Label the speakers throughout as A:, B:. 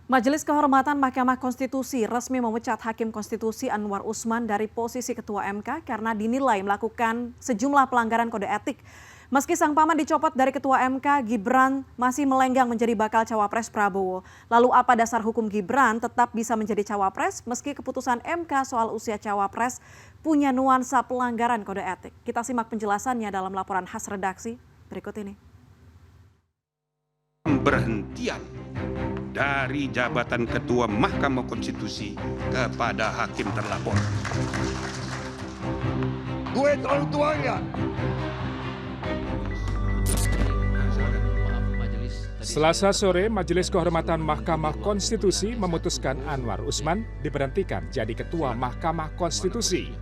A: Majelis Kehormatan Mahkamah Konstitusi resmi memecat Hakim Konstitusi Anwar Usman dari posisi Ketua MK karena dinilai melakukan sejumlah pelanggaran kode etik. Meski sang paman dicopot dari Ketua MK, Gibran masih melenggang menjadi bakal cawapres Prabowo. Lalu apa dasar hukum Gibran tetap bisa menjadi cawapres meski keputusan MK soal usia cawapres punya nuansa pelanggaran kode etik? Kita simak penjelasannya dalam laporan khas redaksi berikut ini.
B: Pemberhentian dari jabatan Ketua Mahkamah Konstitusi kepada hakim terlapor.
C: Duit orang tuanya.
D: Selasa sore, Majelis Kehormatan Mahkamah Konstitusi memutuskan Anwar Usman diberhentikan jadi Ketua Mahkamah Konstitusi.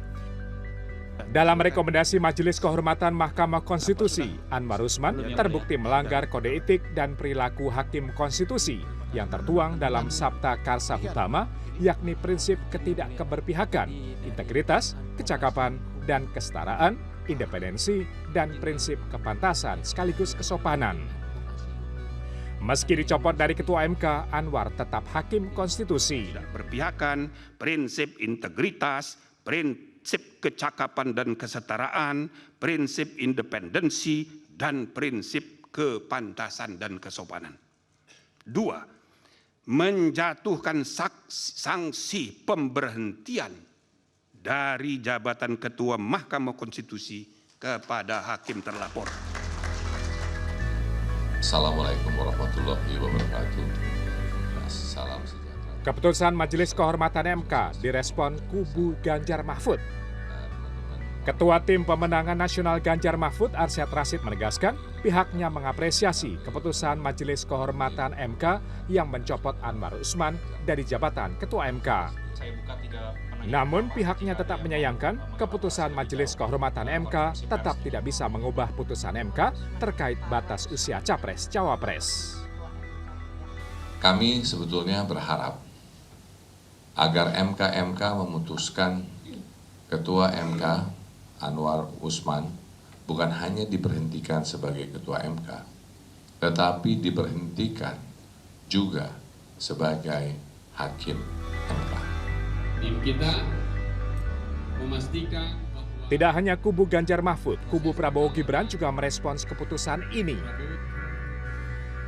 D: Dalam rekomendasi Majelis Kehormatan Mahkamah Konstitusi, Anwar Usman terbukti melanggar kode etik dan perilaku hakim konstitusi yang tertuang dalam Sabta Karsa Utama, yakni prinsip ketidakkeberpihakan, integritas, kecakapan, dan kesetaraan, independensi, dan prinsip kepantasan sekaligus kesopanan. Meski dicopot dari Ketua MK, Anwar tetap hakim konstitusi.
B: Berpihakan, prinsip integritas, prinsip kecakapan dan kesetaraan, prinsip independensi, dan prinsip kepantasan dan kesopanan. 2. Menjatuhkan sanksi pemberhentian dari jabatan Ketua Mahkamah Konstitusi kepada hakim terlapor.
E: Assalamualaikum warahmatullahi wabarakatuh. Salam sejahtera.
D: Keputusan Majelis Kehormatan MK direspon kubu Ganjar Mahfud. Ketua Tim Pemenangan Nasional Ganjar Mahfud, Arsyad Rashid, menegaskan pihaknya mengapresiasi keputusan Majelis Kehormatan MK yang mencopot Anwar Usman dari jabatan Ketua MK. Namun pihaknya tetap menyayangkan keputusan Majelis Kehormatan MK tetap tidak bisa mengubah putusan MK terkait batas usia Capres-Cawapres.
E: Kami sebetulnya berharap agar MK memutuskan Ketua MK Anwar Usman bukan hanya diberhentikan sebagai Ketua MK, tetapi diberhentikan juga sebagai Hakim MK.
F: Tim kita memastikan bahwa
D: tidak hanya kubu Ganjar Mahfud, kubu Prabowo Gibran juga merespons keputusan ini.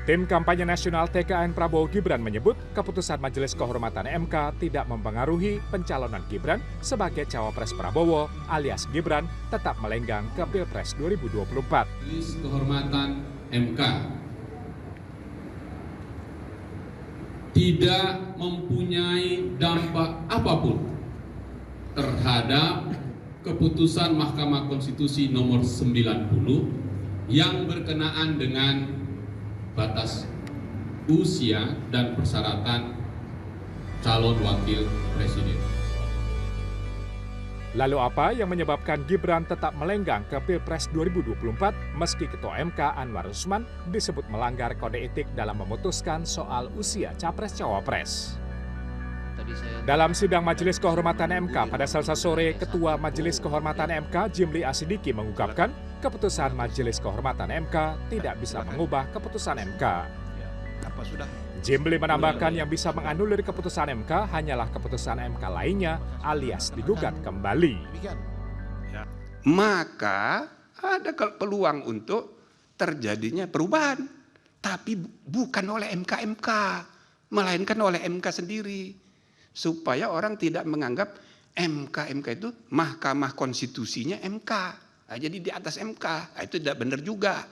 D: Tim kampanye nasional TKN Prabowo Gibran menyebut keputusan Majelis Kehormatan MK tidak mempengaruhi pencalonan Gibran sebagai cawapres Prabowo alias Gibran tetap melenggang ke Pilpres 2024.
F: Majelis Kehormatan MK tidak mempunyai dampak apapun terhadap keputusan Mahkamah Konstitusi nomor 90 yang berkenaan dengan batas usia dan persyaratan calon wakil presiden.
D: Lalu apa yang menyebabkan Gibran tetap melenggang ke Pilpres 2024 meski Ketua MK Anwar Usman disebut melanggar kode etik dalam memutuskan soal usia Capres-Cawapres? Dalam sidang Majelis Kehormatan MK pada Selasa sore, Ketua Majelis Kehormatan MK Jimli Asidiki mengungkapkan keputusan Majelis Kehormatan MK tidak bisa mengubah keputusan MK. Jimli menambahkan yang bisa menganulir keputusan MK hanyalah keputusan MK lainnya alias digugat kembali.
B: Maka ada peluang untuk terjadinya perubahan, tapi bukan oleh MK, melainkan oleh MK sendiri. Supaya orang tidak menganggap MK itu Mahkamah Konstitusinya MK. Jadi di atas MK, itu tidak benar juga.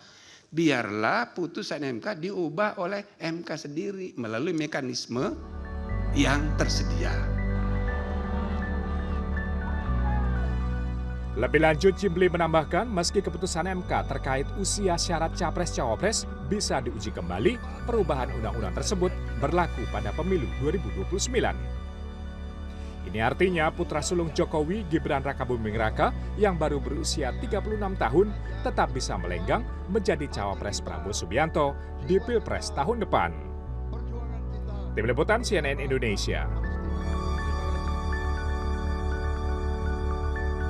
B: Biarlah putusan MK diubah oleh MK sendiri melalui mekanisme yang tersedia.
D: Lebih lanjut, Jimli menambahkan meski keputusan MK terkait usia syarat Capres-Cawapres bisa diuji kembali, perubahan undang-undang tersebut berlaku pada pemilu 2029. Ini artinya putra sulung Jokowi, Gibran Rakabuming Raka, yang baru berusia 36 tahun, tetap bisa melenggang menjadi cawapres Prabowo Subianto di Pilpres tahun depan. Tim Liputan CNN Indonesia.